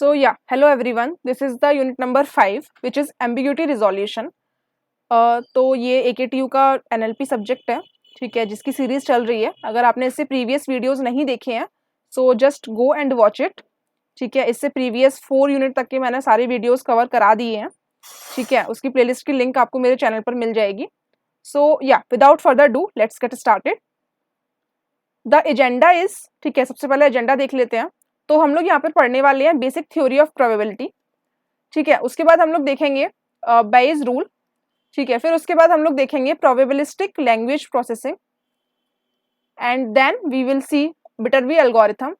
So yeah, hello everyone. This is the unit number 5 which is ambiguity resolution. तो ये AKTU का NLP subject है, ठीक है, जिसकी सीरीज चल रही है. अगर आपने इससे प्रीवियस वीडियोस नहीं देखे हैं so just go and watch it. ठीक है, इससे प्रीवियस 4 यूनिट तक के मैंने सारे वीडियोस कवर करा दिए हैं. ठीक है, उसकी प्लेलिस्ट की लिंक आपको मेरे चैनल पर मिल जाएगी. सो या without further do let's get started. The agenda is, ठीक है, सबसे पहले एजेंडा देख लेते हैं. तो हम लोग यहाँ पर पढ़ने वाले हैं बेसिक थ्योरी ऑफ प्रोबेबिलिटी. ठीक है, उसके बाद हम लोग देखेंगे बेयस रूल. ठीक है, फिर उसके बाद हम लोग देखेंगे probabilistic language processing and then we will see Viterbi algorithm.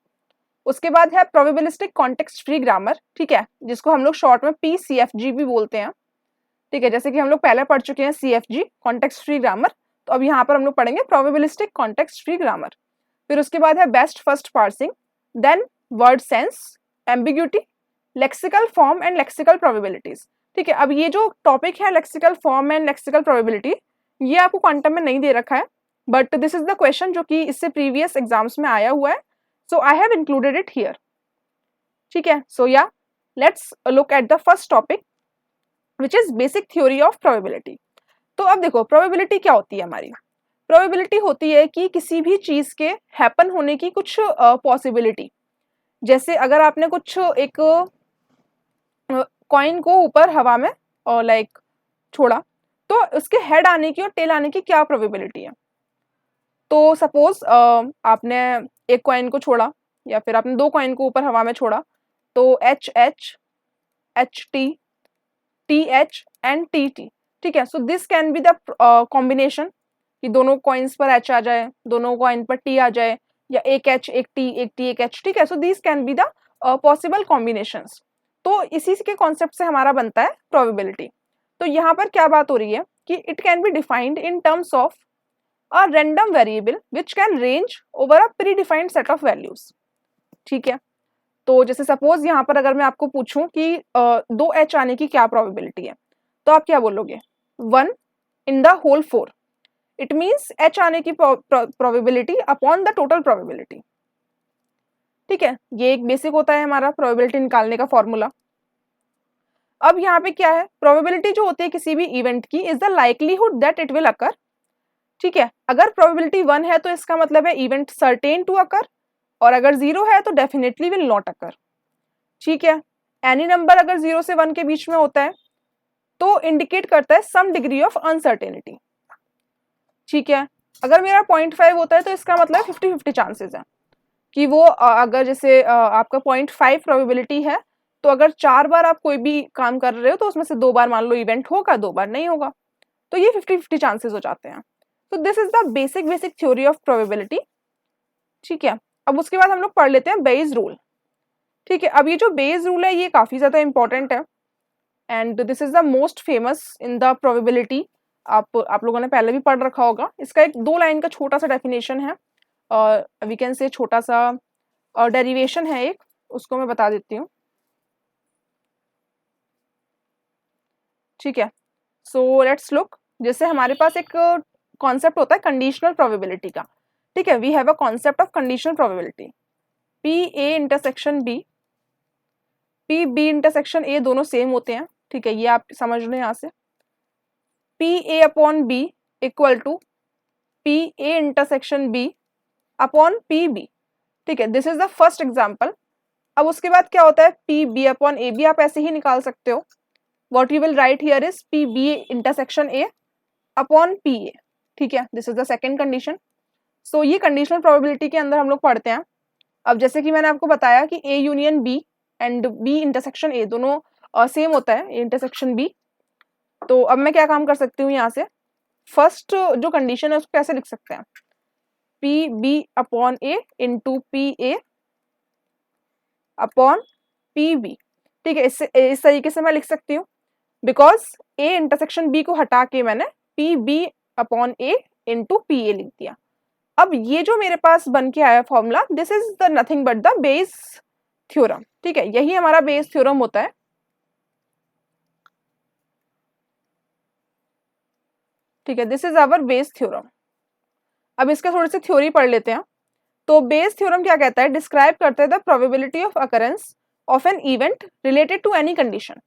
उसके बाद है प्रोबेबिलिस्टिक कॉन्टेक्स्ट फ्री ग्रामर. ठीक है, जिसको हम लोग शॉर्ट में PCFG भी बोलते हैं. ठीक है, जैसे कि हम लोग पहले पढ़ चुके हैं CFG कॉन्टेक्स्ट फ्री ग्रामर, तो अब यहाँ पर हम लोग पढ़ेंगे प्रोबेबिलिस्टिक कॉन्टेक्स्ट फ्री ग्रामर. फिर उसके बाद है best first parsing, then word sense, ambiguity, lexical form and lexical probabilities. ठीक है, अब ये जो टॉपिक है lexical form and lexical probability, ये आपको क्वांटम में नहीं दे रखा है, but this is the question जो कि इससे प्रीवियस एग्जाम्स में आया हुआ है, so I have included it here. ठीक है, so yeah let's look at the first topic which is basic theory of probability. तो अब देखो प्रोबेबिलिटी क्या होती है. हमारी प्रोबेबिलिटी होती है कि किसी भी चीज के हैपन होने की कुछ पॉसिबिलिटी. जैसे अगर आपने कुछ एक कॉइन को ऊपर हवा में और लाइक छोड़ा, तो उसके हेड आने की और टेल आने की क्या प्रोबेबिलिटी है. तो सपोज आपने एक कॉइन को छोड़ा या फिर आपने 2 कॉइन को ऊपर हवा में छोड़ा, तो HH, HT, TH and TT. ठीक है, so this can be the combination कि दोनों कॉइन्स पर H आ जाए, दोनों कॉइन पर T आ जाए, या एक H एक T एक T एक H. ठीक है, so this can be the possible combinations. तो इसी के कॉन्सेप्ट से हमारा बनता है प्रोबेबिलिटी. तो यहाँ पर क्या बात हो रही है कि it can be defined in terms of a random variable which can range over a pre defined set of values. ठीक है, तो जैसे सपोज यहाँ पर अगर मैं आपको पूछूं कि 2H आने की क्या प्रोबेबिलिटी है, तो आप क्या बोलोगे? 1 in the whole 4. It means H आने की probability upon the total probability. ठीक है, ये एक बेसिक होता है हमारा प्रोबेबिलिटी निकालने का फॉर्मूला. अब यहाँ पे क्या है, प्रोबेबिलिटी जो होती है किसी भी इवेंट की is the likelihood that it will occur. ठीक है, अगर प्रोबेबिलिटी 1 है तो इसका मतलब है इवेंट सर्टेन टू अकर, और अगर 0 है तो डेफिनेटली विल नॉट अकर. ठीक है, एनी नंबर अगर 0 से 1 के बीच में होता है तो इंडिकेट करता है सम डिग्री ऑफ अनसर्टेनिटी. ठीक है, अगर मेरा 0.5 होता है तो इसका मतलब 50-50 चांसेस है कि वो अगर जैसे आपका 0.5 प्रोबेबिलिटी है, तो अगर 4 बार आप कोई भी काम कर रहे हो तो उसमें से 2 बार मान लो इवेंट होगा, 2 बार नहीं होगा, तो ये 50-50 चांसेस हो जाते हैं. तो this is the basic theory of probability. ठीक है, अब उसके बाद हम लोग पढ़ लेते हैं बेयस रूल. ठीक है, अब ये जो बेयस रूल है ये काफी ज्यादा इंपॉर्टेंट है and this is the most famous in the probability. आप लोगों ने पहले भी पढ़ रखा होगा. इसका एक 2 लाइन का छोटा सा डेफिनेशन है, वी कैन से छोटा सा डेरिवेशन है एक, उसको मैं बता देती हूँ. ठीक है, सो लेट्स लुक. जैसे हमारे पास एक कॉन्सेप्ट होता है कंडीशनल प्रोबेबिलिटी का. ठीक है, we have a concept of conditional probability. PA intersection B, PB intersection A दोनों सेम होते हैं. ठीक है, ये आप समझ लो यहाँ से. PA upon B equal to PA intersection B upon PB. ठीक है, this is the first example. अब उसके बाद क्या होता है, PB अपॉन AB आप ऐसे ही निकाल सकते हो. What you will write here is PB intersection A upon PA. ठीक है, this is the second condition. So ये कंडीशनल प्रोबेबिलिटी के अंदर हम लोग पढ़ते हैं. अब जैसे कि मैंने आपको बताया कि A union B and B intersection A दोनों सेम होता है, A इंटरसेक्शन B. तो अब मैं क्या काम कर सकती हूँ, यहाँ से फर्स्ट जो कंडीशन है उसको कैसे लिख सकते हैं, PB upon A into PA upon PB. ठीक है, इस तरीके से मैं लिख सकती हूँ, बिकॉज A इंटरसेक्शन B को हटा के मैंने PB upon A into PA लिख दिया. अब ये जो मेरे पास बन के आया formula, this is the nothing but the Bayes theorem. ठीक है, यही हमारा बेस थ्योरम होता है. ठीक है, this is our Bayes theorem. अब इसका थोड़ी सी थ्योरी पढ़ लेते हैं. तो बेस थ्योरम क्या कहता है, डिस्क्राइब करता है the probability of occurrence of an event related to any condition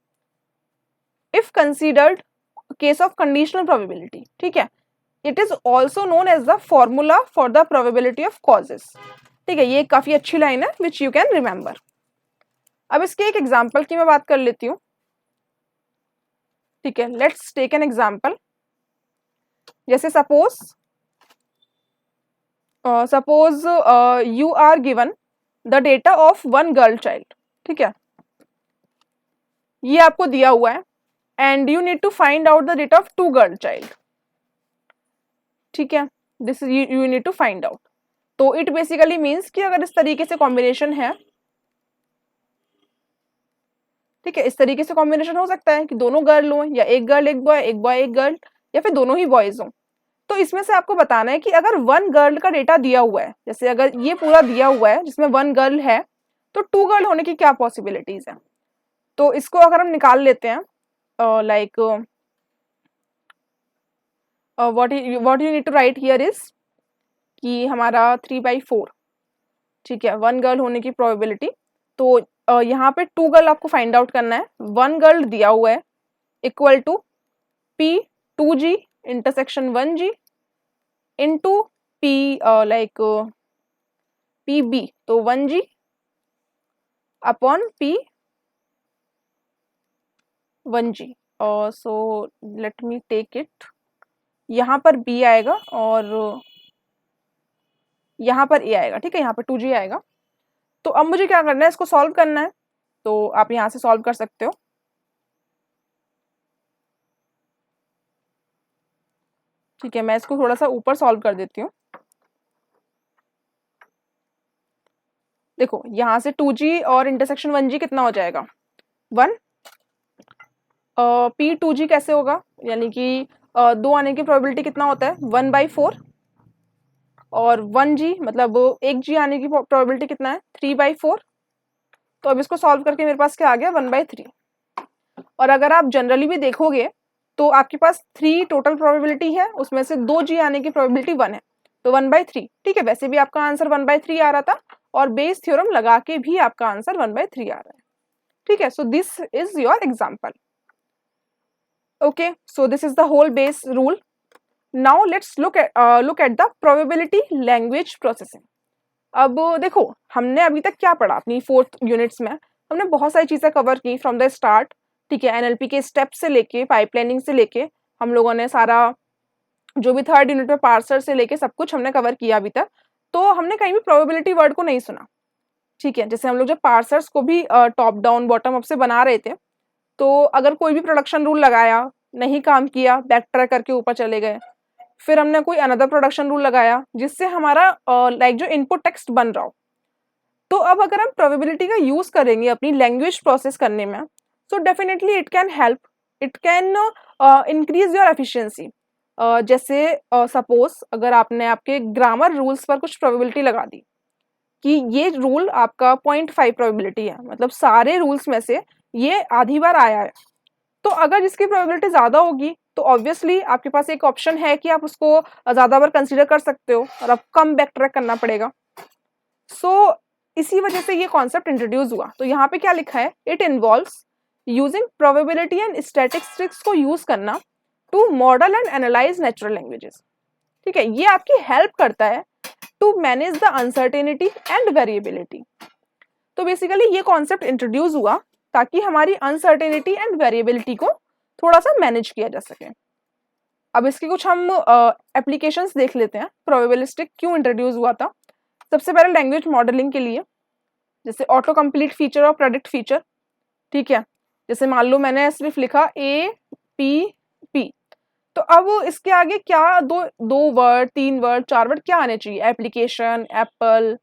if considered case of conditional probability. ठीक है, it is also known as the formula for the probability of causes. ठीक है, ये काफी अच्छी लाइन है which you can remember. अब इसके एक एग्जाम्पल की मैं बात कर लेती हूँ. ठीक है, लेट्स टेक एन एग्जाम्पल. जैसे suppose you are given the data of one girl child. ठीक है, ये आपको दिया हुआ है and you need to find out the data of two girl child. ठीक है, this you need to find out. तो इट बेसिकली मीन्स कि अगर इस तरीके से कॉम्बिनेशन है, ठीक है, इस तरीके से कॉम्बिनेशन हो सकता है कि दोनों गर्ल हो या एक गर्ल एक बॉय, एक बॉय एक गर्ल, या फिर दोनों ही बॉयज हो. तो इसमें से आपको बताना है कि अगर वन गर्ल का डेटा दिया हुआ है, जैसे अगर ये पूरा दिया हुआ है जिसमें वन गर्ल है, तो टू गर्ल होने की क्या पॉसिबिलिटीज है. तो इसको अगर हम निकाल लेते हैं, like what you need to write here is कि हमारा 3/4. ठीक है, वन गर्ल होने की प्रोबेबिलिटी. तो यहाँ पे टू गर्ल आपको फाइंड आउट करना है. वन गर्ल दिया हुआ है equal to P2G intersection 1G into P like PB, तो 1G upon P1G. So let me take it. यहाँ पर B आएगा और यहाँ पर A आएगा. ठीक है, यहाँ पर 2G आएगा. तो अब मुझे क्या करना है, इसको सॉल्व करना है. तो आप यहाँ से सॉल्व कर सकते हो. ठीक है, मैं इसको थोड़ा सा ऊपर सॉल्व कर देती हूँ. देखो यहाँ से 2G और इंटरसेक्शन 1G कितना हो जाएगा, 1. P2G कैसे होगा, यानी कि 2 आने की प्रोबेबिलिटी कितना होता है, 1/4. और 1G मतलब 1G आने की प्रोबेबिलिटी कितना है, 3/4. तो अब इसको सॉल्व करके मेरे पास क्या आ गया, 1/3. और अगर आप जनरली भी देखोगे तो आपके पास 3 टोटल प्रोबेबिलिटी है, उसमें से 2G आने की प्रोबेबिलिटी 1 है, तो 1/3. ठीक है, वैसे भी आपका आंसर 1/3 आ रहा था और बेस थ्योरम लगा के भी आपका आंसर 1/3 आ रहा है. ठीक है, so this is your example. Okay, so this is the whole Bayes rule. Now let's look at the probability language processing. अब देखो हमने अभी तक क्या पढ़ा, अपनी 4th यूनिट्स में हमने बहुत सारी चीज़ें कवर की फ्रॉम द स्टार्ट. ठीक है, NLP के स्टेप से लेके पाइपलाइनिंग से लेके हम लोगों ने सारा जो भी 3rd यूनिट में पार्सर से लेके सब कुछ हमने कवर किया अभी तक. तो हमने कहीं भी प्रोबेबिलिटी वर्ड को नहीं सुना. ठीक है, जैसे हम लोग जब पार्सर्स को भी टॉप डाउन बॉटम अप से बना रहे थे, तो अगर कोई भी प्रोडक्शन रूल लगाया, नहीं काम किया, बैक ट्रैक करके ऊपर चले गए, फिर हमने कोई अनदर प्रोडक्शन रूल लगाया जिससे हमारा लाइक जो इनपुट टेक्स्ट बन रहा हो. तो अब अगर हम प्रोबेबिलिटी का यूज करेंगे अपनी लैंग्वेज प्रोसेस करने में, so definitely it can help, it can increase your efficiency. जैसे सपोज अगर आपने आपके ग्रामर रूल्स पर कुछ प्रोबेबिलिटी लगा दी कि ये रूल आपका 0.5 प्रोबेबिलिटी है, मतलब सारे रूल्स में से ये आधी बार आया है, तो अगर जिसकी प्रोबेबिलिटी ज़्यादा होगी तो ऑब्वियसली आपके पास एक ऑप्शन है कि आप उसको ज़्यादा बार कंसीडर कर सकते हो और अब कम बैक ट्रैक करना पड़ेगा. सो इसी वजह से ये कॉन्सेप्ट इंट्रोड्यूस हुआ. तो यहाँ पे क्या लिखा है, it involves using probability and statistics को यूज करना to model and analyse natural languages. ठीक है, ये आपकी हेल्प करता है to manage the uncertainty and variability. तो बेसिकली ये कॉन्सेप्ट इंट्रोड्यूस हुआ ताकि हमारी अनसर्टेनिटी एंड वेरिएबिलिटी को थोड़ा सा मैनेज किया जा सके. अब इसके कुछ हम एप्लीकेशंस देख लेते हैं, प्रोबेबिलिस्टिक क्यों इंट्रोड्यूस हुआ था. सबसे पहले लैंग्वेज मॉडलिंग के लिए, जैसे ऑटो कंप्लीट फीचर और प्रेडिक्ट फीचर. ठीक है, जैसे मान लो मैंने सिर्फ लिखा APP, तो अब इसके आगे क्या दो वर्ड, 3 वर्ड, 4 वर्ड क्या आने चाहिए, एप्लीकेशन, एप्पल.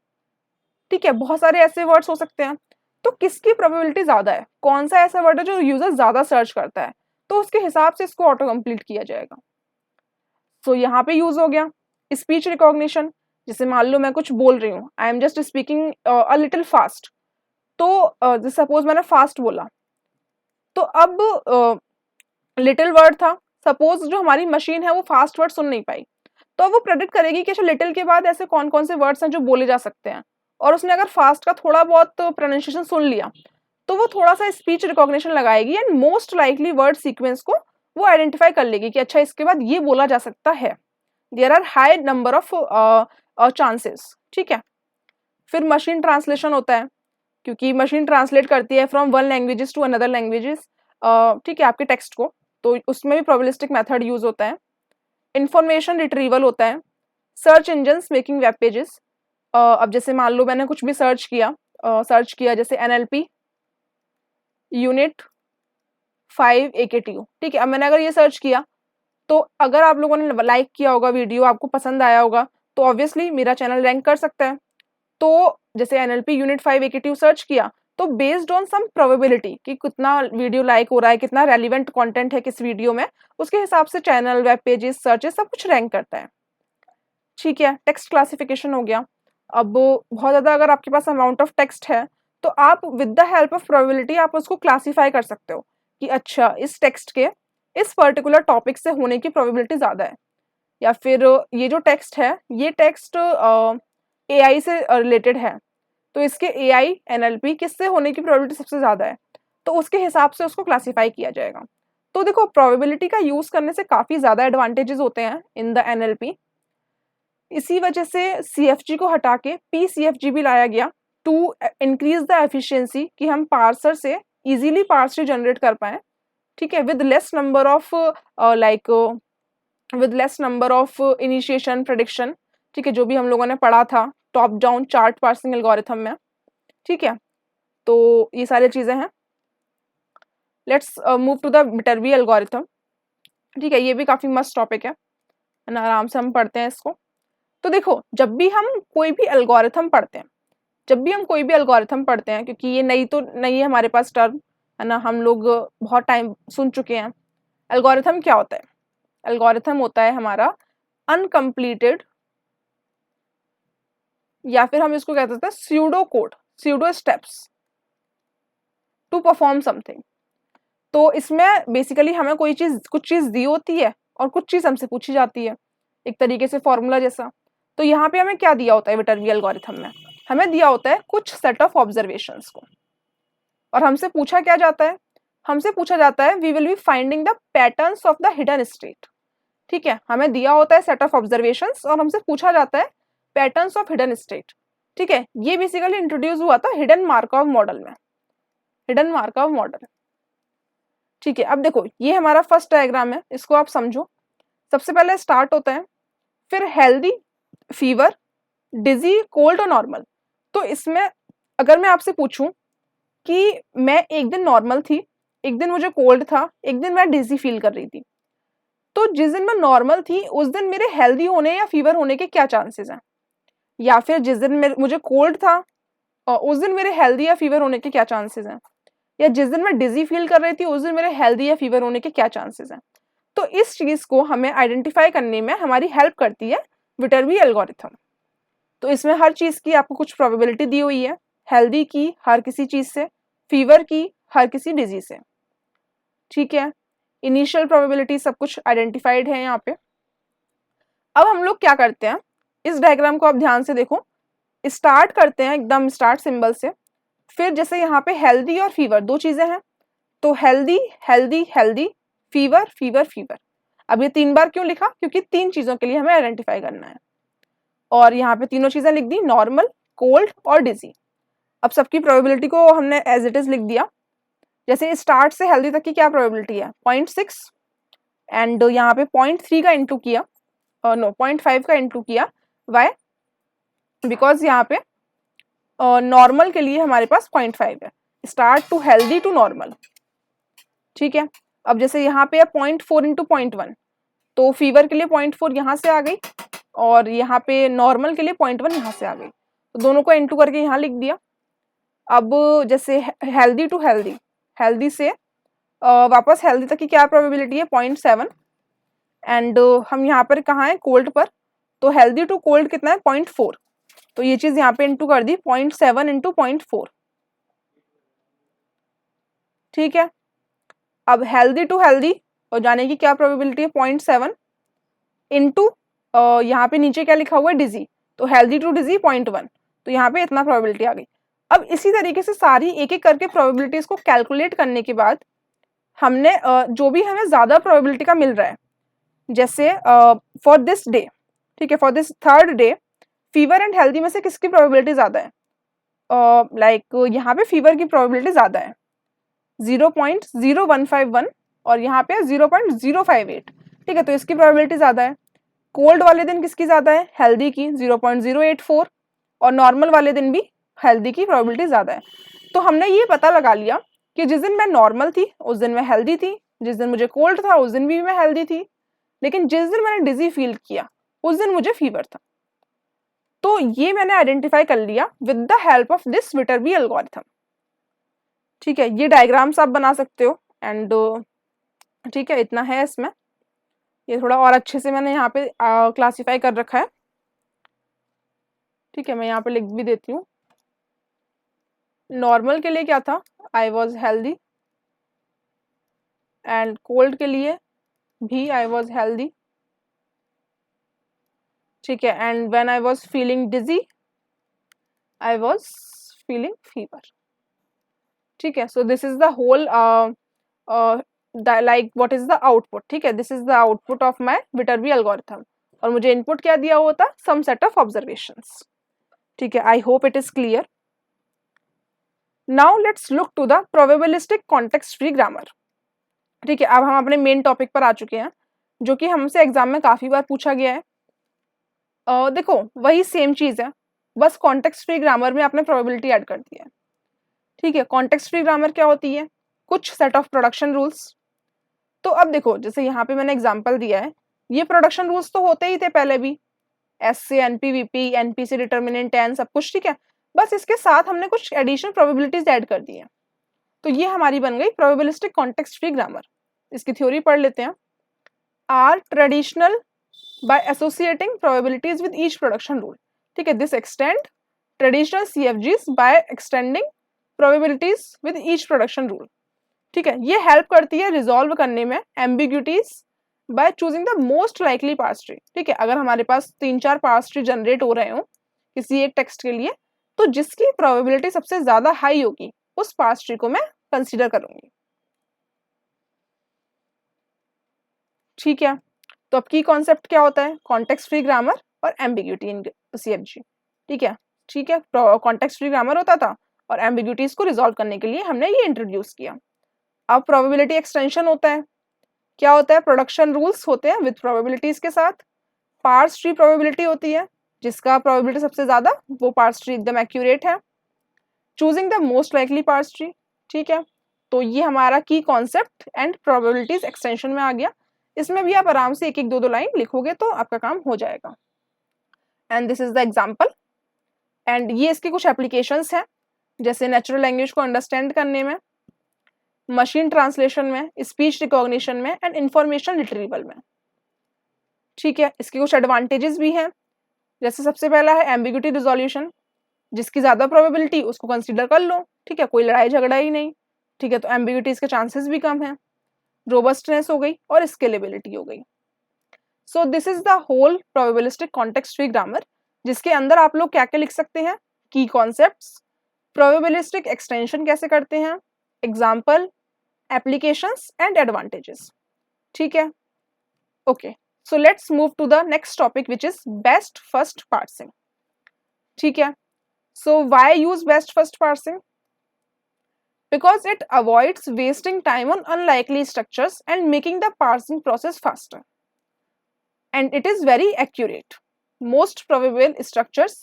ठीक है, बहुत सारे ऐसे वर्ड्स हो सकते हैं. तो किसकी प्रोबेबिलिटी ज़्यादा है, कौन सा ऐसा वर्ड है जो यूजर ज़्यादा सर्च करता है, तो उसके हिसाब से इसको ऑटो कंप्लीट किया जाएगा. सो यहाँ पे यूज हो गया स्पीच रिकॉग्निशन. जैसे मान लो मैं कुछ बोल रही हूँ, I am just speaking a little fast, तो सपोज मैंने फास्ट बोला, तो अब लिटिल वर्ड था, सपोज जो हमारी मशीन है वो फास्ट वर्ड सुन नहीं पाई, तो वो प्रेडिक्ट करेगी कि लिटिल के बाद ऐसे कौन कौन से वर्ड्स हैं जो बोले जा सकते हैं, और उसने अगर फास्ट का थोड़ा बहुत प्रोनाउंसिएशन सुन लिया तो वो थोड़ा सा स्पीच रिकॉग्निशन लगाएगी and most likely word sequence को वो आइडेंटिफाई कर लेगी कि अच्छा इसके बाद ये बोला जा सकता है। There are high number of chances, ठीक है। फिर मशीन ट्रांसलेशन होता है, क्योंकि मशीन ट्रांसलेट करती है from one languages to another languages, ठीक है, आपके टेक्स्ट को, तो उसमें भी प्रोबेबिलिस्टिक मेथड यूज होता है। इंफॉर्मेशन रिट्रीवल होता है, search engines making web pages. अब जैसे मान लो मैंने कुछ भी सर्च किया जैसे NLP यूनिट 5 AKTU, ठीक है। अब मैंने अगर ये सर्च किया तो अगर आप लोगों ने लाइक किया होगा वीडियो, आपको पसंद आया होगा, तो ऑब्वियसली मेरा चैनल रैंक कर सकता है। तो जैसे NLP यूनिट 5 AKTU सर्च किया तो बेस्ड ऑन सम प्रोबेबिलिटी कि कितना वीडियो लाइक हो रहा है, कितना रेलिवेंट कंटेंट है किस वीडियो में, उसके हिसाब से चैनल, वेब पेजेस, सर्चेस सब कुछ रैंक करता है, ठीक है। टेक्स्ट क्लासिफिकेशन हो गया। अब बहुत ज़्यादा अगर आपके पास अमाउंट ऑफ टेक्स्ट है तो आप with the help of probability आप उसको क्लासीफाई कर सकते हो कि अच्छा इस टेक्स्ट के इस पर्टिकुलर टॉपिक से होने की प्रोबेबिलिटी ज़्यादा है, या फिर ये जो टेक्स्ट है ये टेक्स्ट AI से रिलेटेड है, तो इसके AI NLP किससे होने की प्रोबेबिलिटी सबसे ज़्यादा है, तो उसके हिसाब से उसको क्लासीफाई किया जाएगा। तो देखो प्रोबेबिलिटी का यूज़ करने से काफ़ी ज़्यादा एडवांटेजेस होते हैं इन द NLP। इसी वजह से CFG को हटा के PCFG भी लाया गया टू इंक्रीज द एफिशिएंसी, कि हम पार्सर से इजीली पार्सर जनरेट कर पाएँ, ठीक है, with less number of with less number of initiation prediction, ठीक है, जो भी हम लोगों ने पढ़ा था top down chart parsing algorithm में, ठीक है। तो ये सारी चीज़ें हैं। Let's move to the Viterbi algorithm, ठीक है, ये भी काफ़ी मस्त टॉपिक है ना, आराम से हम पढ़ते हैं इसको। तो देखो जब भी हम कोई भी एल्गोरिथम पढ़ते हैं, क्योंकि ये नई है हमारे पास टर्म, है ना, हम लोग बहुत टाइम सुन चुके हैं। एल्गोरिथम क्या होता है? एल्गोरिथम होता है हमारा अनकम्प्लीटेड, या फिर हम इसको कहते हैं pseudo code, pseudo steps to perform something. तो इसमें बेसिकली हमें कुछ चीज़ दी होती है और कुछ चीज़ हमसे पूछी जाती है, एक तरीके से फॉर्मूला जैसा। तो यहाँ पे हमें क्या दिया होता है विटर्बी एल्गोरिथम में? हमें दिया होता है कुछ सेट ऑफ ऑब्जर्वेशंस को, और हमसे पूछा क्या जाता है? हमसे पूछा जाता है we will be finding the patterns of the hidden state, ठीक है। हमें दिया होता है सेट ऑफ ऑब्जर्वेशंस और हमसे पूछा जाता है पैटर्न्स ऑफ हिडन स्टेट, ठीक है। ये बेसिकली इंट्रोड्यूस हुआ था हिडन मार्कोव मॉडल में, हिडन मार्कोव मॉडल, ठीक है। अब देखो ये हमारा फर्स्ट डायग्राम है, इसको आप समझो। सबसे पहले स्टार्ट होता है, फिर हेल्दी, फीवर, डिजी, कोल्ड और नॉर्मल। तो इसमें अगर मैं आपसे पूछूं कि मैं एक दिन नॉर्मल थी, एक दिन मुझे कोल्ड था, एक दिन मैं डिजी फील कर रही थी, तो जिस दिन मैं नॉर्मल थी उस दिन मेरे हेल्दी होने या फीवर होने के क्या चांसेस हैं, या फिर जिस दिन मुझे कोल्ड था उस दिन मेरे हेल्दी या फीवर होने के क्या चांसेस हैं, या जिस दिन मैं डिजी फील कर रही थी उस दिन मेरे हेल्दी या फीवर होने के क्या चांसेस हैं। तो इस चीज़ को हमें आइडेंटिफाई करने में हमारी हेल्प करती है विटर्बी एल्गोरिथम। तो इसमें हर चीज़ की आपको कुछ प्रोबेबिलिटी दी हुई है, हेल्दी की हर किसी चीज़ से, फीवर की हर किसी डिजीज से, ठीक है। इनिशियल प्रोबेबिलिटी सब कुछ आइडेंटिफाइड है यहाँ पे। अब हम लोग क्या करते हैं, इस डायग्राम को आप ध्यान से देखो, स्टार्ट करते हैं एकदम स्टार्ट सिंबल से, फिर जैसे यहाँ पे हेल्दी और फीवर दो चीज़ें हैं, तो healthy healthy healthy, fever fever fever. अब ये 3 बार क्यों लिखा? क्योंकि 3 चीज़ों के लिए हमें आइडेंटिफाई करना है, और यहाँ पे तीनों चीज़ें लिख दी, नॉर्मल, कोल्ड और डिजी। अब सबकी प्रोबेबिलिटी को हमने एज इट इज लिख दिया। जैसे स्टार्ट से हेल्दी तक की क्या प्रोबेबिलिटी है? 0.6, एंड यहाँ पे 0.3 का इंटू किया, नो 0.5 का इंटू किया, वाई? बिकॉज यहाँ पे नॉर्मल के लिए हमारे पास 0.5 है, start to healthy to normal, ठीक है। अब जैसे यहाँ पे 0.4 इंटू 0.1, तो फीवर के लिए 0.4 यहाँ से आ गई, और यहाँ पे नॉर्मल के लिए 0.1 यहाँ से आ गई, तो दोनों को इंटू करके यहाँ लिख दिया। अब जैसे हेल्दी टू हेल्दी, हेल्दी से वापस हेल्दी तक की क्या प्रोबेबिलिटी है? 0.7, एंड हम यहाँ पर कहाँ है? कोल्ड पर, तो हेल्दी टू कोल्ड कितना है? 0.4, तो ये चीज़ यहाँ पे इंटू कर दी, 0.7 इंटू 0.4, ठीक है। अब हेल्दी टू हेल्दी और जाने की क्या प्रोबेबिलिटी है? 0.7 इंटू यहाँ पे नीचे क्या लिखा हुआ है? डिजी, तो हेल्दी टू डिजी 0.1, तो यहाँ पे इतना प्रोबेबिलिटी आ गई। अब इसी तरीके से सारी एक एक करके प्रोबेबिलिटीज को कैलकुलेट करने के बाद हमने जो भी हमें ज़्यादा प्रोबेबिलिटी का मिल रहा है, जैसे फॉर दिस डे, ठीक है, for this third day fever and healthy में से किसकी प्रोबेबिलिटी ज़्यादा है? लाइक यहाँ पे फीवर की प्रोबेबिलिटी ज़्यादा है 0.0151 और यहाँ पे 0.058, ठीक है, तो इसकी प्रोबेबिलिटी ज़्यादा है। कोल्ड वाले दिन किसकी ज़्यादा है? हेल्दी की 0.084 और नॉर्मल वाले दिन भी हेल्दी की प्रोबेबिलिटी ज़्यादा है। तो हमने ये पता लगा लिया कि जिस दिन मैं नॉर्मल थी उस दिन मैं हेल्दी थी, जिस दिन मुझे कोल्ड था उस दिन भी मैं हेल्दी थी, लेकिन जिस दिन मैंने डिजी फील किया उस दिन मुझे फीवर था। तो ये मैंने आइडेंटिफाई कर लिया with the help of this Viterbi algorithm. ठीक है, ये डायग्राम्स आप बना सकते हो एंड ठीक है, इतना है इसमें। ये थोड़ा और अच्छे से मैंने यहाँ पे क्लासीफाई कर रखा है। ठीक है, मैं यहाँ पे लिख भी देती हूँ। नॉर्मल के लिए क्या था? I was healthy, and cold के लिए भी आई वॉज हेल्दी, ठीक है, and when I was feeling dizzy I was feeling fever. ठीक है, so this is the whole like what is the output. ठीक है, this is the output of my Viterbi algorithm, और मुझे input क्या दिया हुआ था? Some set of observations. ठीक है, I hope it is clear. Now let's look to the probabilistic context free grammar. ठीक है, अब हम अपने मेन टॉपिक पर आ चुके हैं, जो कि हमसे एग्जाम में काफी बार पूछा गया है। देखो वही सेम चीज है, बस कॉन्टेक्स्ट फ्री ग्रामर में आपने प्रोबेबिलिटी ऐड कर दी है। ठीक है, कॉन्टेक्स्ट फ्री ग्रामर क्या होती है? कुछ सेट ऑफ प्रोडक्शन रूल्स। तो अब देखो, जैसे यहाँ पे मैंने एग्जांपल दिया है, ये प्रोडक्शन रूल्स तो होते ही थे पहले भी, एस से एनपी, वीपी, एनपी से डिटर्मिनेंट, एन, सब कुछ। ठीक है, बस इसके साथ हमने कुछ एडिशनल प्रोबेबिलिटीज ऐड कर दी है, तो ये हमारी बन गई प्रोबेबिलिस्टिक कॉन्टेक्स्ट फ्री ग्रामर। इसकी थ्योरी पढ़ लेते हैं। Are traditional by associating probabilities with each production rule. ठीक है, this extend traditional CFGs by extending probabilities with each production rule. ठीक है, ये हेल्प करती है रिजॉल्व करने में ambiguities by choosing the most likely parse tree. ठीक है, अगर हमारे पास 3-4 पार्स ट्री जनरेट हो रहे हो किसी एक टेक्स्ट के लिए, तो जिसकी प्रोबेबिलिटी सबसे ज्यादा हाई होगी उस पार्स ट्री को मैं कंसीडर करूंगी। ठीक है, तो अब की कॉन्सेप्ट क्या होता है? कॉन्टेक्स्ट फ्री ग्रामर और एम्बिग्यूटी इन सीएफजी। ठीक है, ठीक है, कॉन्टेक्स्ट फ्री ग्रामर होता था और एम्बिग्यूटीज को रिजॉल्व करने के लिए हमने ये इंट्रोड्यूस किया। अब प्रोबेबिलिटी एक्सटेंशन होता है। क्या होता है? प्रोडक्शन रूल्स होते हैं विद प्रोबेबिलिटीज के साथ। पार्स ट्री प्रोबेबिलिटी होती है, जिसका प्रोबेबिलिटी सबसे ज्यादा, वो पार्स ट्री एकदम एक्यूरेट है। Choosing the most likely parse tree. ठीक है, तो ये हमारा की कॉन्सेप्ट एंड प्रोबेबिलिटीज एक्सटेंशन में आ गया। इसमें भी आप आराम से एक एक दो लाइन लिखोगे तो आपका काम हो जाएगा। And this is the example, and ये इसके कुछ एप्लीकेशंस हैं, जैसे नेचुरल लैंग्वेज को अंडरस्टैंड करने में, मशीन ट्रांसलेशन में, स्पीच रिकॉग्निशन में, एंड इंफॉर्मेशन रिट्रीवल में। ठीक है, इसके कुछ एडवांटेजेस भी हैं, जैसे सबसे पहला है एम्बिग्यूटी रिजोल्यूशन, जिसकी ज्यादा प्रोबेबिलिटी उसको कंसीडर कर लो। ठीक है, कोई लड़ाई झगड़ा ही नहीं। ठीक है, तो एम्बिग्यूटीज के चांसेस भी कम है। रोबस्टनेस हो गई और स्केलेबिलिटी हो गई। So this is the whole probabilistic context free grammar, जिसके अंदर आप लोग क्या क्या लिख सकते हैं? की कॉन्सेप्ट्स, प्रोबेबिलिस्टिक एक्सटेंशन कैसे करते हैं, एग्जाम्पल, एप्लीकेशंस एंड एडवांटेजेस। ठीक है, okay, so let's move to the next topic which is best first parsing. ठीक है, so why use best first parsing? Because it avoids wasting time on unlikely structures and making the parsing process faster. And it is very accurate. Most probable structures,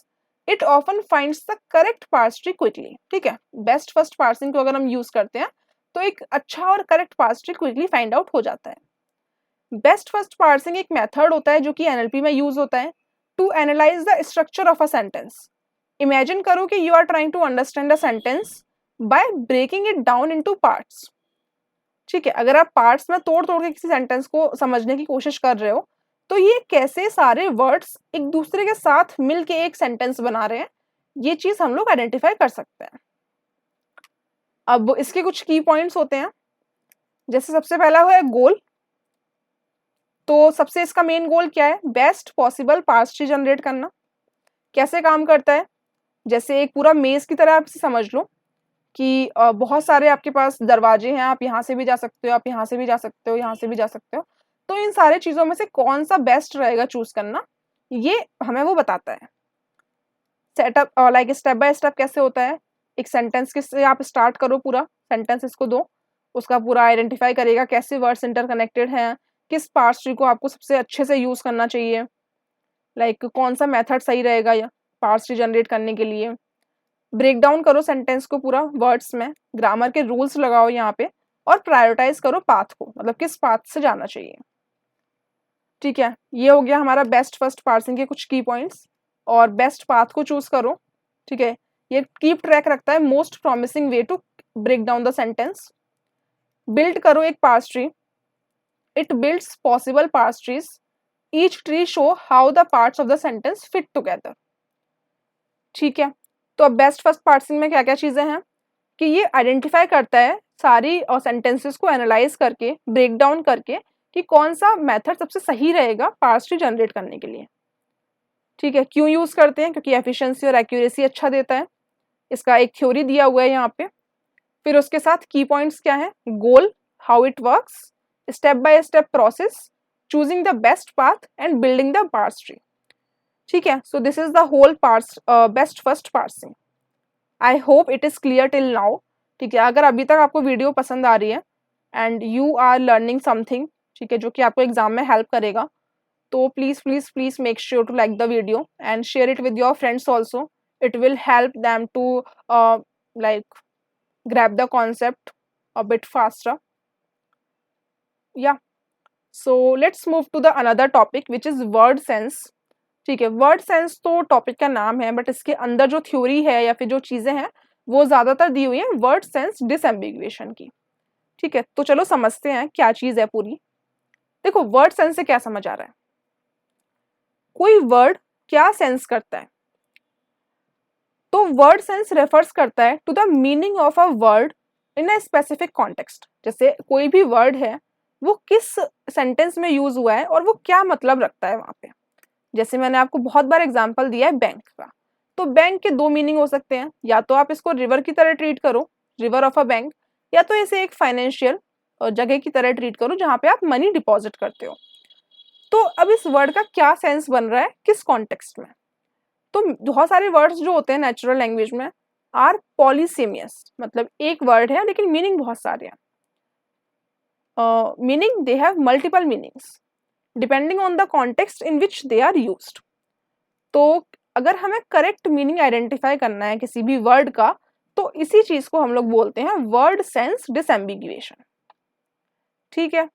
it often finds the correct parse tree quickly. ठीक है, best first parsing को अगर हम use करते हैं तो एक अच्छा और correct parse tree quickly find out हो जाता है। Best first parsing एक method होता है जो कि NLP में use होता है to analyze the structure of a sentence. Imagine करो कि you are trying to understand a sentence by breaking it down into parts. ठीक है, अगर आप पार्ट्स में तोड़ तोड़ के किसी सेंटेंस को समझने की कोशिश कर रहे हो, तो ये कैसे सारे वर्ड्स एक दूसरे के साथ मिलके एक सेंटेंस बना रहे हैं, ये चीज हम लोग आइडेंटिफाई कर सकते हैं। अब इसके कुछ की पॉइंट्स होते हैं, जैसे सबसे पहला है गोल। तो सबसे इसका मेन गोल क्या है? Best possible parse tree generate करना। कैसे काम करता है? जैसे एक पूरा मेज की तरह आप इसे समझ लो कि बहुत सारे आपके पास दरवाजे हैं, आप यहाँ से भी जा सकते हो, आप यहाँ से भी जा सकते हो, यहाँ से भी जा सकते हो। तो इन सारे चीजों में से कौन सा बेस्ट रहेगा चूज करना, ये हमें वो बताता है। Setup like step by step कैसे होता है, एक सेंटेंस के से आप स्टार्ट करो, पूरा सेंटेंस इसको दो, उसका पूरा आइडेंटिफाई करेगा कैसे वर्ड्स इंटरकनेक्टेड हैं, किस पार्ट्स ट्री को आपको सबसे अच्छे से यूज करना चाहिए, लाइक कौन सा मेथड सही रहेगा या पार्ट्स ट्री जनरेट करने के लिए। ब्रेक डाउन करो सेंटेंस को पूरा वर्ड्स में, ग्रामर के रूल्स लगाओ यहाँ पे, और प्रायोरिटाइज करो पाथ को, मतलब किस पाथ से जाना चाहिए। ठीक है, ये हो गया हमारा बेस्ट फर्स्ट पार्सिंग के कुछ की पॉइंट्स, और बेस्ट पाथ को चूज करो। ठीक है, ये कीप ट्रैक रखता है most promising way to break down the sentence. Build करो एक parse tree, it builds possible parse trees, each tree show how the parts of the sentence fit together. ठीक है, तो अब बेस्ट फर्स्ट पार्सिंग में क्या क्या चीजें हैं कि ये आइडेंटिफाई करता है सारी सेंटेंसेस को एनालाइज करके, ब्रेक डाउन करके, कि कौन सा मेथड सबसे सही रहेगा पार्स ट्री जनरेट करने के लिए। ठीक है, क्यों यूज करते हैं, क्योंकि एफिशिएंसी और एक्यूरेसी अच्छा देता है, इसका एक थ्योरी दिया हुआ है यहाँ पे। फिर उसके साथ की पॉइंट्स क्या है, goal, how it works, step by step process, choosing the best path and building the parse tree. ठीक है, so this is the whole parse best first parsing. I hope it is clear till now. ठीक है, अगर अभी तक आपको video पसंद आ रही है and you are learning something, ठीक है, जो कि आपको एग्जाम में हेल्प करेगा, तो please please please make sure to like the video and share it with your friends also. It will help them to like grab the concept a bit faster. Yeah, so let's move to the another topic which is word sense. ठीक है, word sense तो topic का नाम है, but इसके अंदर जो theory है या फिर जो चीजें हैं वो ज्यादातर दी हुई है वर्ड सेंस डिसएम्बिगुएशन की। ठीक है, तो चलो समझते हैं क्या चीज है पूरी। देखो, वर्ड सेंस से क्या समझ आ रहा है, कोई वर्ड क्या सेंस करता है। तो वर्ड सेंस रेफर्स करता है to the meaning of a word in a specific context. जैसे कोई भी वर्ड है वो किस सेंटेंस में यूज हुआ है और वो क्या मतलब रखता है वहां पे। जैसे मैंने आपको बहुत बार एग्जांपल दिया है बैंक का, तो बैंक के दो मीनिंग हो सकते हैं, या तो आप इसको रिवर की तरह ट्रीट करो, रिवर ऑफ अ बैंक, या तो इसे एक फाइनेंशियल जगह की तरह ट्रीट करो जहां पे आप मनी डिपॉजिट करते हो। तो अब इस वर्ड का क्या सेंस बन रहा है किस कॉन्टेक्स्ट में। तो बहुत सारे वर्ड्स जो होते हैं नेचुरल लैंग्वेज में आर पॉलीसेमियस, मतलब एक वर्ड है लेकिन मीनिंग बहुत सारे हैं। Meaning they have multiple meanings depending on the context in which they are used. तो अगर हमें करेक्ट मीनिंग आइडेंटिफाई करना है किसी भी वर्ड का, तो इसी चीज को हम लोग बोलते हैं वर्ड सेंस डिसएम्बिगुएशन। ठीक है,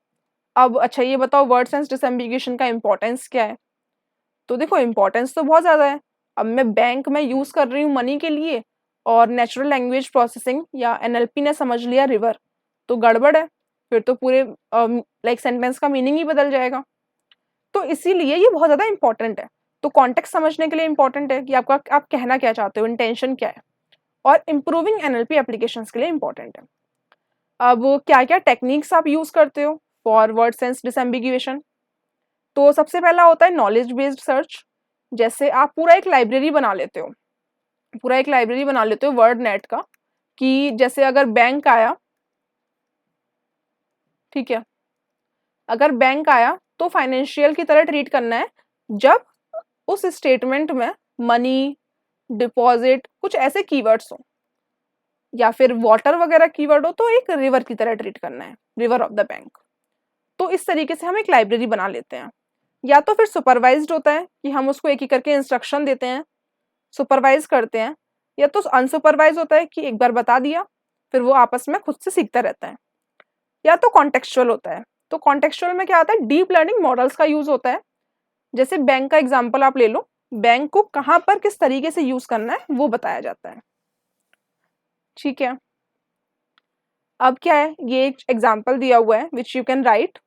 अब अच्छा ये बताओ वर्ड सेंस डिसएम्बिगुएशन का इंपॉर्टेंस क्या है। तो देखो, इंपॉर्टेंस तो बहुत ज्यादा है। अब मैं बैंक में यूज कर रही हूँ मनी के लिए, और नेचुरल लैंग्वेज प्रोसेसिंग या एनएलपी ने समझ लिया रिवर, तो गड़बड़ है, फिर तो पूरे लाइक सेंटेंस का मीनिंग ही बदल जाएगा। तो इसीलिए ये बहुत ज्यादा इंपॉर्टेंट है। तो कॉन्टेक्स्ट समझने के लिए इंपॉर्टेंट है कि आप कहना क्या चाहते हो, इंटेंशन क्या है, और इम्प्रूविंग एनएलपी एप्लीकेशंस के लिए इंपॉर्टेंट है। अब क्या क्या टेक्निक्स आप यूज करते हो फॉर वर्ड सेंस डिसएम्बिगुएशन। तो सबसे पहला होता है नॉलेज बेस्ड सर्च। जैसे आप पूरा एक लाइब्रेरी बना लेते हो, पूरा एक लाइब्रेरी बना लेते हो वर्ड नेट का, कि जैसे अगर बैंक आया, ठीक है, अगर बैंक आया तो फाइनेंशियल की तरह ट्रीट करना है जब उस स्टेटमेंट में मनी, डिपॉजिट, कुछ ऐसे कीवर्ड्स हो, या फिर वाटर वगैरह कीवर्ड हो तो एक रिवर की तरह ट्रीट करना है, रिवर ऑफ द बैंक। तो इस तरीके से हम एक लाइब्रेरी बना लेते हैं। या तो फिर सुपरवाइज्ड होता है कि हम उसको एक एक करके इंस्ट्रक्शन देते हैं, सुपरवाइज करते हैं। या तो अनसुपरवाइज होता है कि एक बार बता दिया फिर वो आपस में खुद से सीखता रहता है। या तो कॉन्टेक्चुअल होता है। तो कॉन्टेक्चुअल में क्या आता है, डीप लर्निंग मॉडल्स का यूज होता है। जैसे बैंक का एग्जाम्पल आप ले लो, बैंक को कहाँ पर किस तरीके से यूज करना है वो बताया जाता है। ठीक है, अब क्या है, ये एक एग्जाम्पल दिया हुआ है विच यू कैन राइट।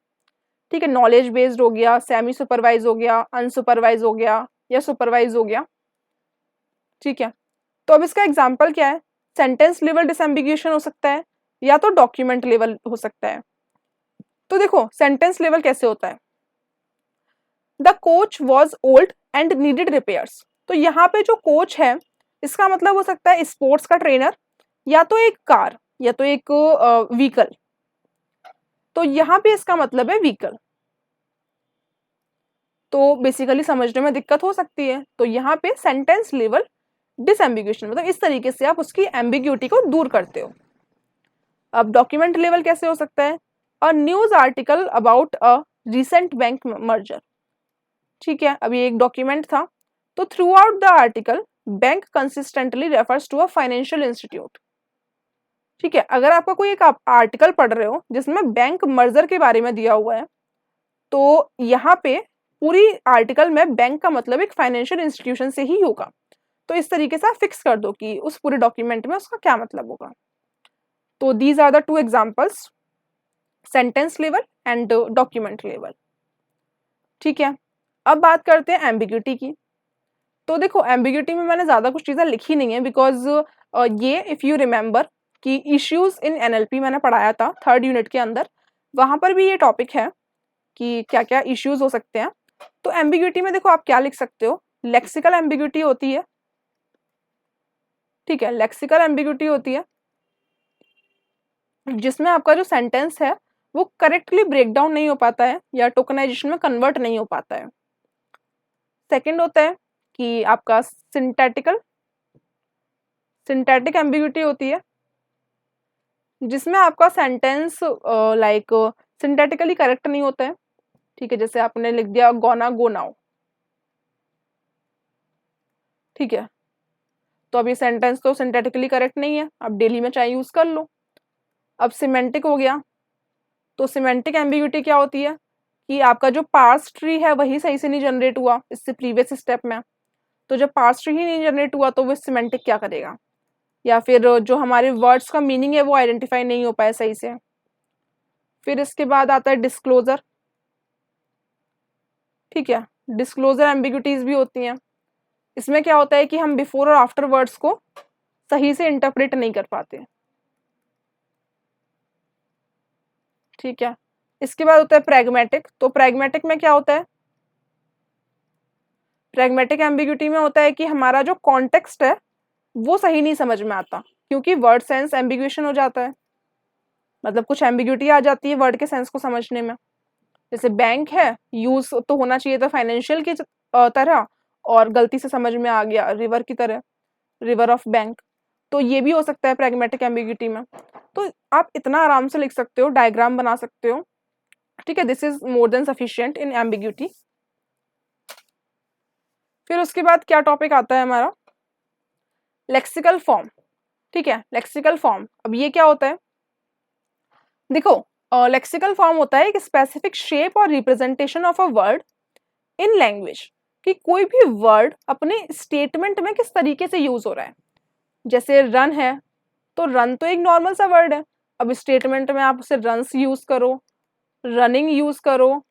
ठीक है, नॉलेज बेस्ड हो गया, सेमी सुपरवाइज हो गया, अनसुपरवाइज हो गया, या सुपरवाइज हो गया। ठीक है, तो अब इसका एग्जाम्पल क्या है, सेंटेंस लेवल डिसएम्बिगुएशन हो सकता है या तो डॉक्यूमेंट लेवल हो सकता है। तो देखो सेंटेंस लेवल कैसे होता है, the coach was old and needed repairs. तो यहाँ पे जो कोच है इसका मतलब हो सकता है स्पोर्ट्स का ट्रेनर, या तो एक कार, या तो एक व्हीकल। तो यहाँ पे इसका मतलब है व्हीकल। तो बेसिकली समझने में दिक्कत हो सकती है, तो यहाँ पे सेंटेंस लेवल डिसएम्बिगुएशन, मतलब इस तरीके से आप उसकी एम्बिग्यूटी को दूर करते हो। अब डॉक्यूमेंट लेवल कैसे हो सकता है? A news article about a recent bank merger. ठीक है, अभी एक डॉक्यूमेंट था, तो throughout the article bank consistently refers to a financial institute. ठीक है, अगर आपका कोई एक आप आर्टिकल पढ़ रहे हो जिसमें बैंक मर्जर के बारे में दिया हुआ है, तो यहाँ पे पूरी आर्टिकल में बैंक का मतलब एक फाइनेंशियल इंस्टीट्यूशन से ही होगा। तो इस तरीके से आप फिक्स कर दो कि उस पूरे डॉक्यूमेंट में उसका क्या मतलब होगा। तो these are the two examples, sentence level and document level. ठीक है, अब बात करते हैं एम्बिग्यूटी की। तो देखो एम्बिग्यूटी में मैंने ज़्यादा कुछ चीज़ें लिखी नहीं है, बिकॉज ये इफ़ यू रिमेंबर कि इश्यूज इन एनएलपी मैंने पढ़ाया था 3rd यूनिट के अंदर, वहाँ पर भी ये टॉपिक है कि क्या क्या इश्यूज हो सकते हैं। तो एम्बिग्यूटी में देखो आप क्या लिख सकते हो, लेक्सिकल एम्बिग्यूटी होती है। ठीक है, लेक्सिकल एम्बिग्यूटी होती है जिसमें आपका जो सेंटेंस है वो करेक्टली ब्रेक डाउन नहीं हो पाता है या टोकनाइजेशन में कन्वर्ट नहीं हो पाता है। सेकंड होता है कि आपका सिंटैटिक एम्बिग्यूटी होती है जिसमें आपका सेंटेंस लाइक सिंटैटिकली करेक्ट नहीं होता है। ठीक है, जैसे आपने लिख दिया गोना गो नाउ। ठीक है, तो अब ये सेंटेंस तो सिंटैटिकली करेक्ट नहीं है, अब डेली में चाहे यूज कर लो। अब सिमेंटिक हो गया, तो सिमेंटिक एम्बिग्यूटी क्या होती है कि आपका जो पार्स ट्री है वही सही से नहीं जनरेट हुआ इससे प्रीवियस स्टेप में। तो जब पार्स ट्री ही नहीं जनरेट हुआ तो वो सिमेंटिक क्या करेगा, या फिर जो हमारे वर्ड्स का मीनिंग है वो आइडेंटिफाई नहीं हो पाया सही से। फिर इसके बाद आता है डिस्क्लोजर। ठीक है, डिस्क्लोजर एम्बिग्यूटीज भी होती हैं। इसमें क्या होता है कि हम बिफोर और आफ्टर वर्ड्स को सही से इंटरप्रेट नहीं कर पाते। ठीक है, इसके बाद होता है प्रैग्मेटिक। तो प्रैग्मेटिक में क्या होता है, प्रैग्मेटिक एम्बिग्यूटी में होता है कि हमारा जो कॉन्टेक्स्ट है वो सही नहीं समझ में आता, क्योंकि वर्ड सेंस एम्बिग्यूएशन हो जाता है, मतलब कुछ एम्बिग्यूटी आ जाती है वर्ड के सेंस को समझने में। जैसे बैंक है, यूज तो होना चाहिए था फाइनेंशियल की तरह, और गलती से समझ में आ गया रिवर की तरह, रिवर ऑफ बैंक। तो ये भी हो सकता है प्रैग्मेटिक एम्बिग्यूटी में। तो आप इतना आराम से लिख सकते हो, डायग्राम बना सकते हो। ठीक है, this is more than sufficient in ambiguity. फिर उसके बाद क्या टॉपिक आता है हमारा, लेक्सिकल फॉर्म। ठीक है, लेक्सिकल फॉर्म, अब ये क्या होता है, देखो लेक्सिकल फॉर्म होता है एक स्पेसिफिक शेप और representation of a word in language, कि कोई भी वर्ड अपने स्टेटमेंट में किस तरीके से यूज हो रहा है। जैसे रन है, तो रन तो एक नॉर्मल सा वर्ड है, अब स्टेटमेंट में आप उसे रन्स यूज करो, रनिंग यूज करो,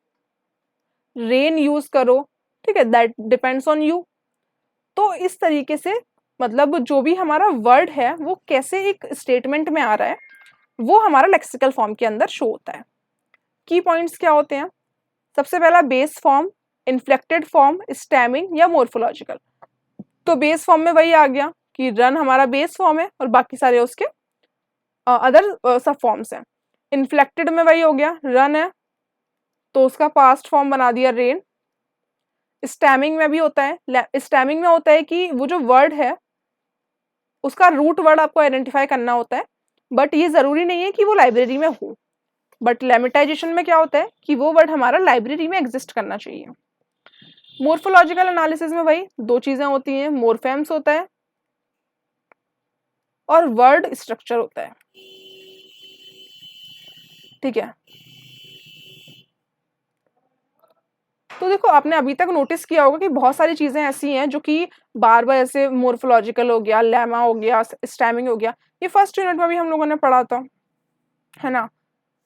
रेन यूज करो। ठीक है, दैट डिपेंड्स ऑन यू। तो इस तरीके से मतलब जो भी हमारा वर्ड है वो कैसे एक स्टेटमेंट में आ रहा है वो हमारा लेक्सिकल फॉर्म के अंदर शो होता है। की पॉइंट्स क्या होते हैं, सबसे पहला बेस फॉर्म, इन्फ्लेक्टेड फॉर्म, स्टैमिंग या मोर्फोलॉजिकल। तो बेस फॉर्म में वही आ गया कि रन हमारा बेस फॉर्म है और बाकी सारे उसके अदर सब फॉर्म्स हैं। इन्फ्लेक्टेड में वही हो गया, रन है तो उसका पास्ट फॉर्म बना दिया रेन। स्टैमिंग में भी होता है, स्टैमिंग में होता है कि वो जो वर्ड है उसका रूट वर्ड आपको आइडेंटिफाई करना होता है, बट ये जरूरी नहीं है कि वो लाइब्रेरी में हो। बट लेमेटाइजेशन में क्या होता है कि वो वर्ड हमारा लाइब्रेरी में एग्जिस्ट करना चाहिए। मोर्फोलॉजिकल एनालिसिस में वही दो चीजें होती हैं, मोरफेम्स होता है और वर्ड स्ट्रक्चर होता है। ठीक है, तो देखो आपने अभी तक नोटिस किया होगा कि बहुत सारी चीजें ऐसी हैं जो कि बार बार, ऐसे मोर्फोलॉजिकल हो गया, लेमा हो गया, स्टैमिंग हो गया, ये फर्स्ट यूनिट में भी हम लोगों ने पढ़ा था, है ना।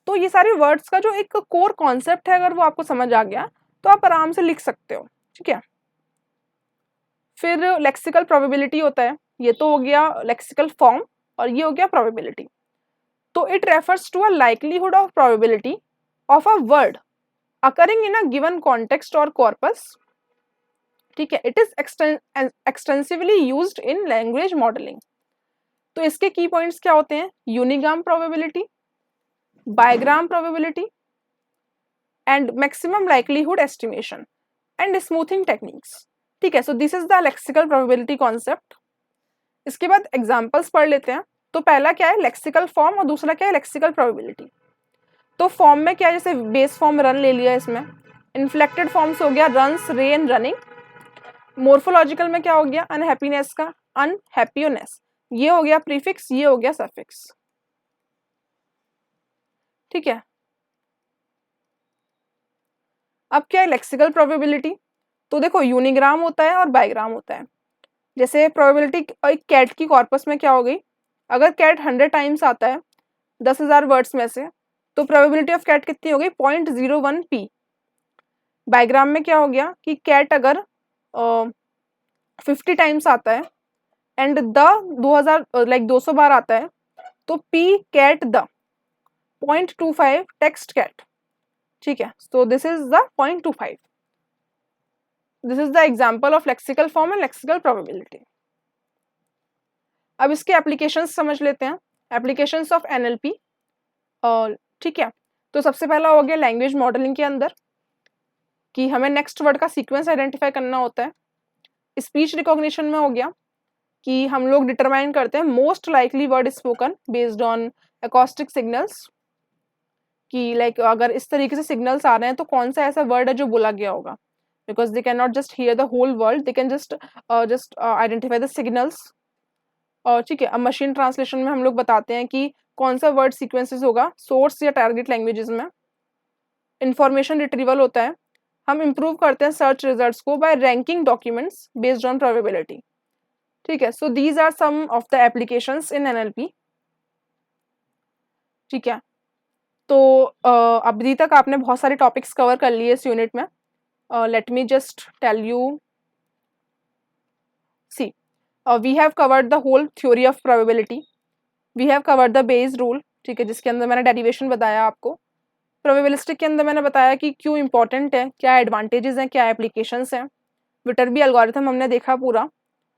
तो ये सारे वर्ड्स का जो एक कोर कॉन्सेप्ट है अगर वो आपको समझ आ गया तो आप आराम से लिख सकते हो। ठीक है, फिर लेक्सिकल प्रोबेबिलिटी होता है, ये तो हो गया लेक्सिकल फॉर्म, और ये हो गया प्रोबेबिलिटी। तो it refers to a likelihood of probability of a word occurring in a given context और कॉर्पस। ठीक है, it is extensively used in language modelling. तो इसके की पॉइंट्स क्या होते हैं? Unigram probability, bigram probability and maximum likelihood estimation and smoothing techniques. ठीक है, so this is the lexical probability concept. इसके बाद एग्जांपल्स पढ़ लेते हैं। तो पहला क्या है? लेक्सिकल फॉर्म, और दूसरा क्या है? Lexical probability. तो फॉर्म में क्या है? जैसे बेस फॉर्म रन ले लिया इसमें। इन्फ्लेक्टेड फॉर्म्स हो गया रन्स, रे एंड रनिंग। मोर्फोलॉजिकल में क्या हो गया? अनहैप्पीनेस का अनहैप्पीनेस, ये हो गया प्रीफिक्स, ये हो गया सफिक्स। ठीक है, अब क्या है लेक्सिकल प्रोबेबिलिटी? तो देखो यूनिग्राम होता है और बाईग्राम होता है। जैसे प्रोबेबिलिटी एक कैट की कॉर्पस में क्या हो गई? अगर कैट 100 टाइम्स आता है 10,000 वर्ड्स में से, तो प्रोबेबिलिटी ऑफ कैट कितनी हो गई? 0.01p। बाईग्राम में क्या हो गया कि कैट अगर 50 टाइम्स आता है एंड द 2000 लाइक 200 बार आता है, तो P cat the 0.25 text cat. ठीक है, so this is the 0.25। This is the example of lexical form and lexical probability. अब इसके एप्लीकेशंस समझ लेते हैं, एप्लीकेशंस ऑफ एनएलपी। ठीक है, तो सबसे पहला हो गया लैंग्वेज मॉडलिंग के अंदर कि हमें नेक्स्ट वर्ड का सीक्वेंस आइडेंटिफाई करना होता है। स्पीच रिकॉग्निशन में हो गया कि हम लोग डिटरमाइन करते हैं most likely word spoken based on acoustic signals, कि लाइक अगर इस तरीके से सिग्नल्स आ रहे हैं तो कौन सा ऐसा वर्ड है जो बोला गया होगा, because they can not just hear the whole word, they can just identify the signals. और ठीक है, अब मशीन ट्रांसलेशन में हम लोग बताते हैं कि कौन सा वर्ड सीक्वेंसेस होगा सोर्स या टारगेट लैंग्वेजेस में। इंफॉर्मेशन रिट्रीवल होता है, हम इंप्रूव करते हैं सर्च रिजल्ट्स को by ranking documents based on probability. ठीक है, so these are some of the applications in NLP. ठीक है, तो अभी तक आपने बहुत सारे टॉपिक्स कवर कर लिए इस यूनिट में। Let me just tell you, see we have covered the whole theory of probability, we have covered the Bayes rule. ठीक है, जिसके अंदर मैंने डेरिवेशन बताया आपको। प्रोबेबिलिस्टिक के अंदर मैंने बताया कि क्यों इंपॉर्टेंट है, क्या एडवांटेजेस हैं, क्या एप्लीकेशंस हैं। विटरबी एल्गोरिथम हमने देखा पूरा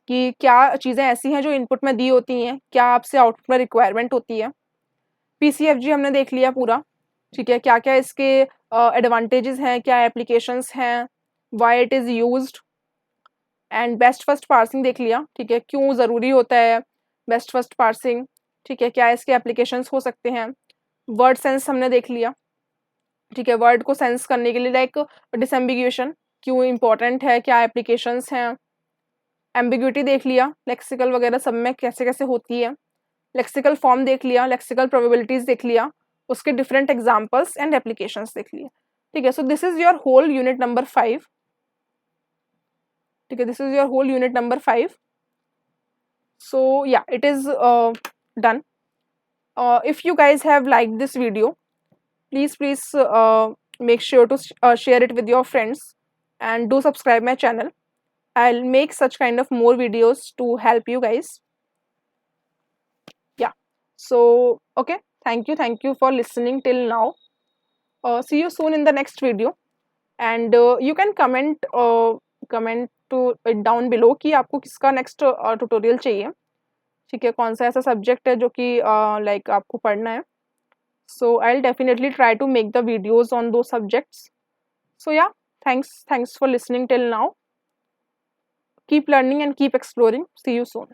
कि क्या चीज़ें ऐसी हैं जो इनपुट में दी होती हैं, क्या आपसे आउटपुट में रिक्वायरमेंट होती है। पीसीएफजी हमने देख लिया पूरा। ठीक है, क्या क्या इसके एडवांटेजेस हैं, क्या एप्लीकेशंस हैं, why it is used. And best first parsing देख लिया। ठीक है, क्यों ज़रूरी होता है बेस्ट फर्स्ट पार्सिंग। ठीक है, क्या इसके एप्लीकेशंस हो सकते हैं। वर्ड सेंस हमने देख लिया। ठीक है, वर्ड को सेंस करने के लिए लाइक डिसएम्बिगुएशन क्यों इंपॉर्टेंट है, क्या एप्लीकेशंस हैं। एम्बिग्यूटी देख लिया, लेक्सिकल वगैरह सब में कैसे कैसे होती है। लेक्सिकल फॉर्म देख लिया, लेक्सिकल प्रोबेबिलिटीज देख लिया, उसके डिफरेंट एग्जांपल्स एंड एप्लीकेशंस देख लिए। ठीक है, so this is your whole unit number 5। ठीक है, this is your whole unit number 5। So yeah it is done. If you guys have liked this video, please make sure to share it with your friends and do subscribe my channel. I'll make such kind of more videos to help you guys. Yeah, so okay, thank you for listening till now. See you soon in the next video, and you can comment to it down below कि आपको किसका next tutorial चाहिए। ठीक है, कौन सा ऐसा subject है जो कि लाइक आपको पढ़ना है। So I'll definitely try to make the videos on those subjects. So yeah, thanks for listening till now. Keep learning and keep exploring. See you soon.